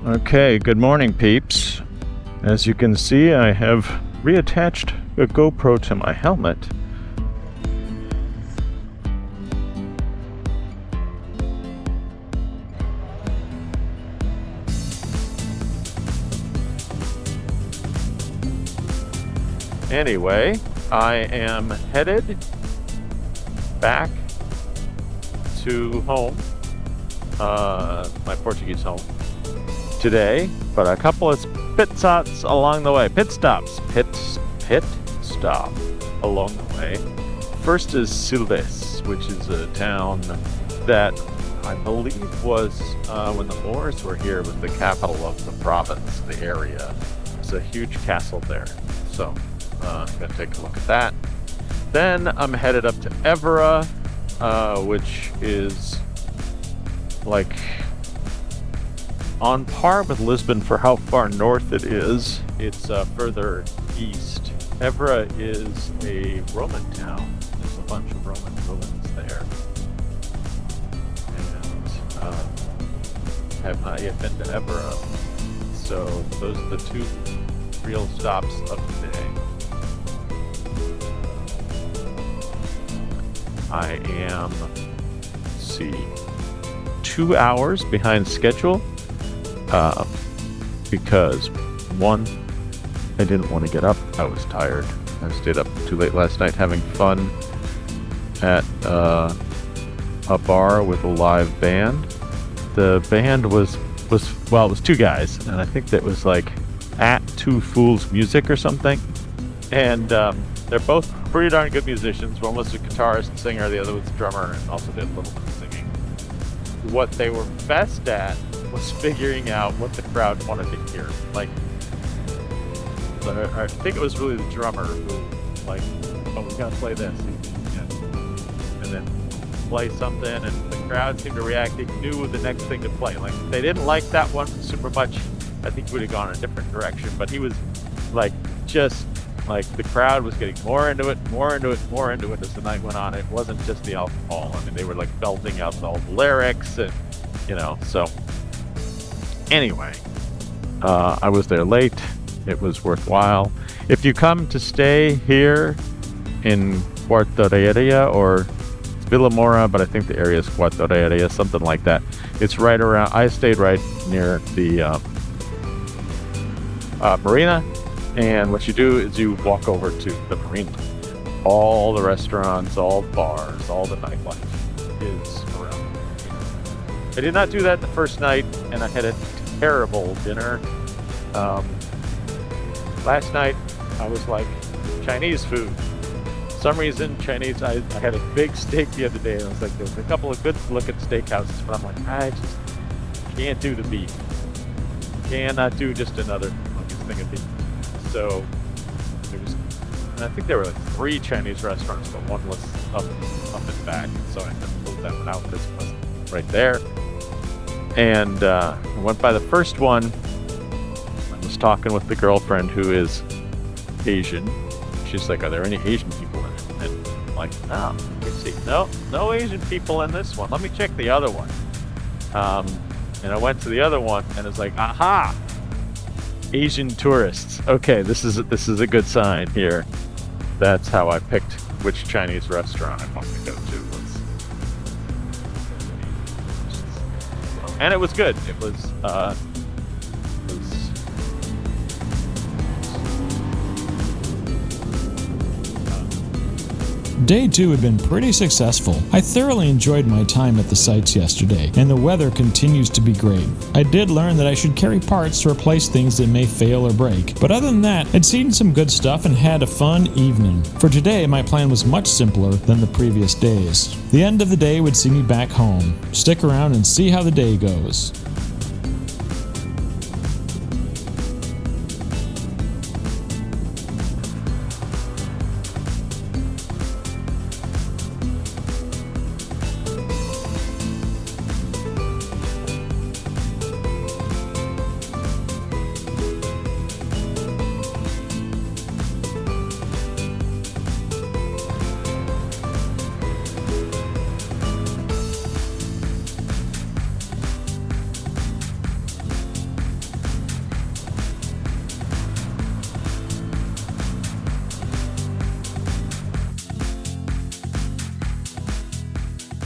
Okay, good morning, peeps. As you can see, I have reattached a GoPro to my helmet. Anyway, I am headed back to home, my Portuguese home, today, but a couple of pit stops along the way. Pit stop along the way. First is Silves, which is a town that I believe was, when the Moors were here, was the capital of the province, the area. There's a huge castle there, so I'm going to take a look at that. Then I'm headed up to Évora, which is like on par with Lisbon for how far north it is. It's further east. Évora is a Roman town. There's a bunch of Roman ruins there. And have not yet been to Évora. So those are the two real stops of the day. I am, let's see, 2 hours behind schedule. Because one, I didn't want to get up. I was tired. I stayed up too late last night having fun at a bar with a live band. The band was well, it was two guys, and I think that was like at Two Fools Music or something. And they're both pretty darn good musicians. One was a guitarist and singer, the other was a drummer, and also did a little bit of singing. What they were best at was figuring out what the crowd wanted to hear. Like, I think it was really the drummer who, like, oh, we gotta play this, and then play something, and the crowd seemed to react. He knew the next thing to play. Like, if they didn't like that one super much, I think he would have gone a different direction. But he was like, just like, the crowd was getting more into it as the night went on. It wasn't just the alcohol. I mean, they were like belting out all the lyrics, and so. Anyway, I was there late. It was worthwhile. If you come to stay here in Quartoreria, or it's Vila Moura, but I think the area is Quartoreria, something like that. It's right around, I stayed right near the marina, and what you do is you walk over to the marina. All the restaurants, all the bars, all the nightlife is around the marina. I did not do that the first night, and I had a terrible dinner. Last night I was like, Chinese food. For some reason, Chinese, I had a big steak the other day, and I was like, there was a couple of good looking steakhouses, but I'm like, I just can't do the beef. Cannot do just another thing of beef. So there was, and I think there were like 3 Chinese restaurants, but one was up and back, so I had to pull that one out because it wasn't right there. And I went by the first one. I was talking with the girlfriend who is Asian. She's like, are there any Asian people in it? And I'm like, no, let's see. No Asian people in this one. Let me check the other one. And I went to the other one, and it's like, aha! Asian tourists. Okay, this is a good sign here. That's how I picked which Chinese restaurant I wanted to go to. And it was good. It was Day 2 had been pretty successful. I thoroughly enjoyed my time at the sites yesterday, and the weather continues to be great. I did learn that I should carry parts to replace things that may fail or break, but other than that, I'd seen some good stuff and had a fun evening. For today, my plan was much simpler than the previous days. The end of the day would see me back home. Stick around and see how the day goes.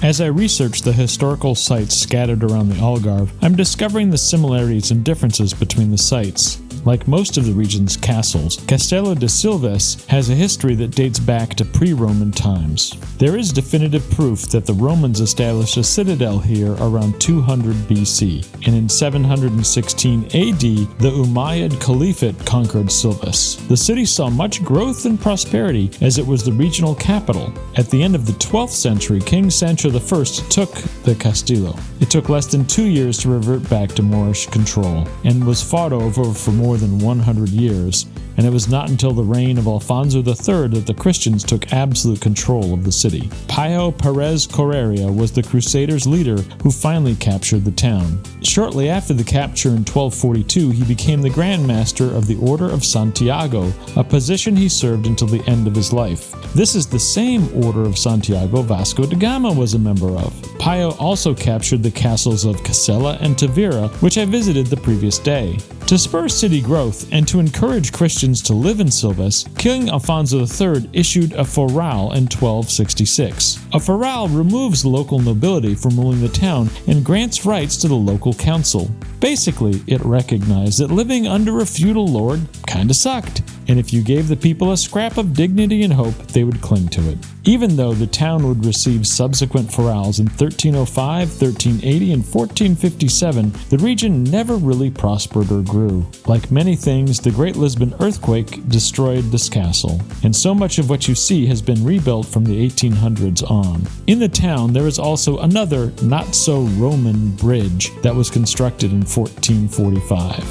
As I research the historical sites scattered around the Algarve, I'm discovering the similarities and differences between the sites. Like most of the region's castles, Castelo de Silves has a history that dates back to pre-Roman times. There is definitive proof that the Romans established a citadel here around 200 BC, and in 716 AD, the Umayyad Caliphate conquered Silves. The city saw much growth and prosperity as it was the regional capital. At the end of the 12th century, King Sancho I took the Castillo. It took less than 2 years to revert back to Moorish control, and was fought over for more than 100 years, and it was not until the reign of Alfonso III that the Christians took absolute control of the city. Pio Perez Correria was the Crusaders' leader who finally captured the town. Shortly after the capture in 1242, he became the Grand Master of the Order of Santiago, a position he served until the end of his life. This is the same Order of Santiago Vasco da Gama was a member of. Pio also captured the castles of Casella and Tavira, which I visited the previous day. To spur city growth and to encourage Christians to live in Silves, King Alfonso III issued a foral in 1266. A foral removes local nobility from ruling the town and grants rights to the local council. Basically, it recognized that living under a feudal lord kinda sucked, and if you gave the people a scrap of dignity and hope, they would cling to it. Even though the town would receive subsequent forals in 1305, 1380, and 1457, the region never really prospered or grew. Like many things, the Great Lisbon earthquake destroyed this castle, and so much of what you see has been rebuilt from the 1800s on. In the town, there is also another not-so-Roman bridge that was constructed in 1445.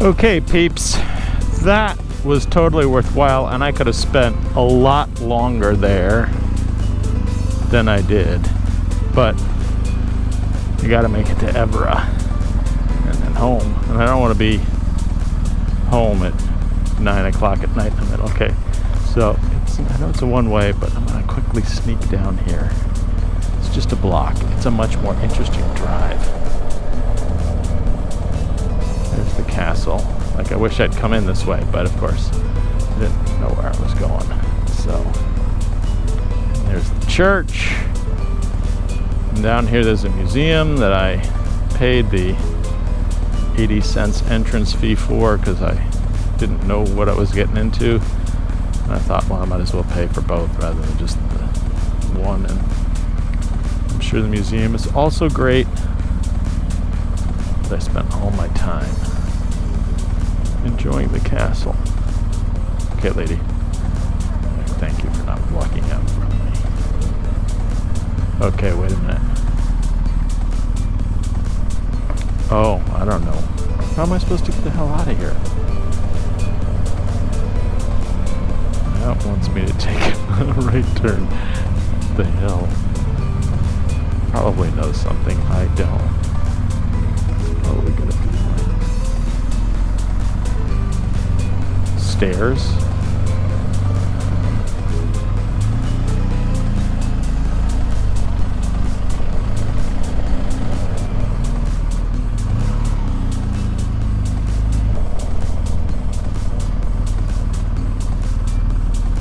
Okay, peeps, that was totally worthwhile, and I could have spent a lot longer there than I did, but you gotta make it to Evora and then home, and I don't want to be home at 9 o'clock at night in the middle. Okay, so I know it's a one-way, but I'm gonna quickly sneak down here. It's just a block. It's a much more interesting drive. There's the castle. Like, I wish I'd come in this way, but of course I didn't know where I was going. So, and there's the church. And down here there's a museum that I paid the 80 cents entrance fee for because I didn't know what I was getting into. And I thought, well, I might as well pay for both rather than just the one. And I'm sure the museum is also great. I spent all my time enjoying the castle. Okay, lady. Thank you for not walking out from me. Okay, wait a minute. Oh, I don't know. How am I supposed to get the hell out of here? That wants me to take a right turn. The hell? Probably knows something I don't. What are we gonna do? Stairs?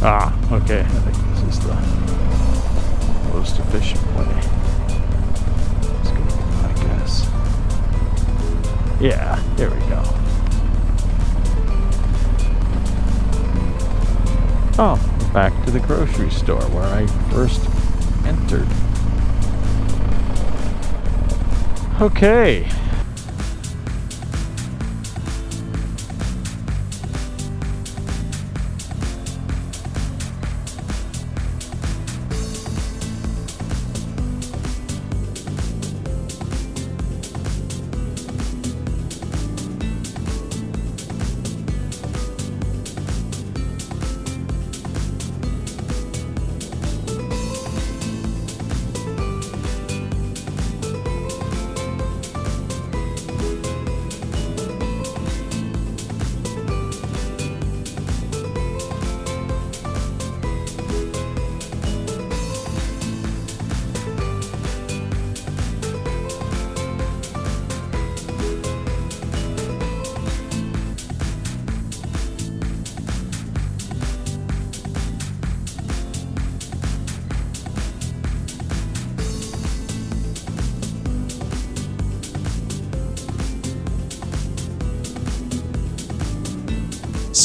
Ah, okay. I think this is the most efficient way. Let's go, I guess. Yeah, there we go. Oh, we're back to the grocery store where I first entered. Okay.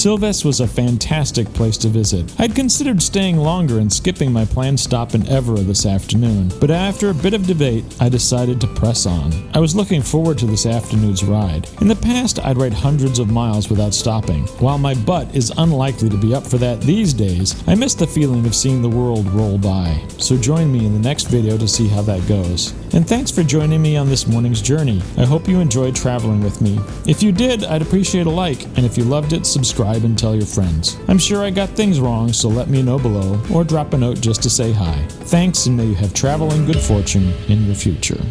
Silves was a fantastic place to visit. I'd considered staying longer and skipping my planned stop in Évora this afternoon, but after a bit of debate, I decided to press on. I was looking forward to this afternoon's ride. In the past, I'd ride hundreds of miles without stopping. While my butt is unlikely to be up for that these days, I miss the feeling of seeing the world roll by. So join me in the next video to see how that goes. And thanks for joining me on this morning's journey. I hope you enjoyed traveling with me. If you did, I'd appreciate a like, and if you loved it, subscribe and tell your friends. I'm sure I got things wrong, so let me know below, or drop a note just to say hi. Thanks, and may you have travel and good fortune in your future.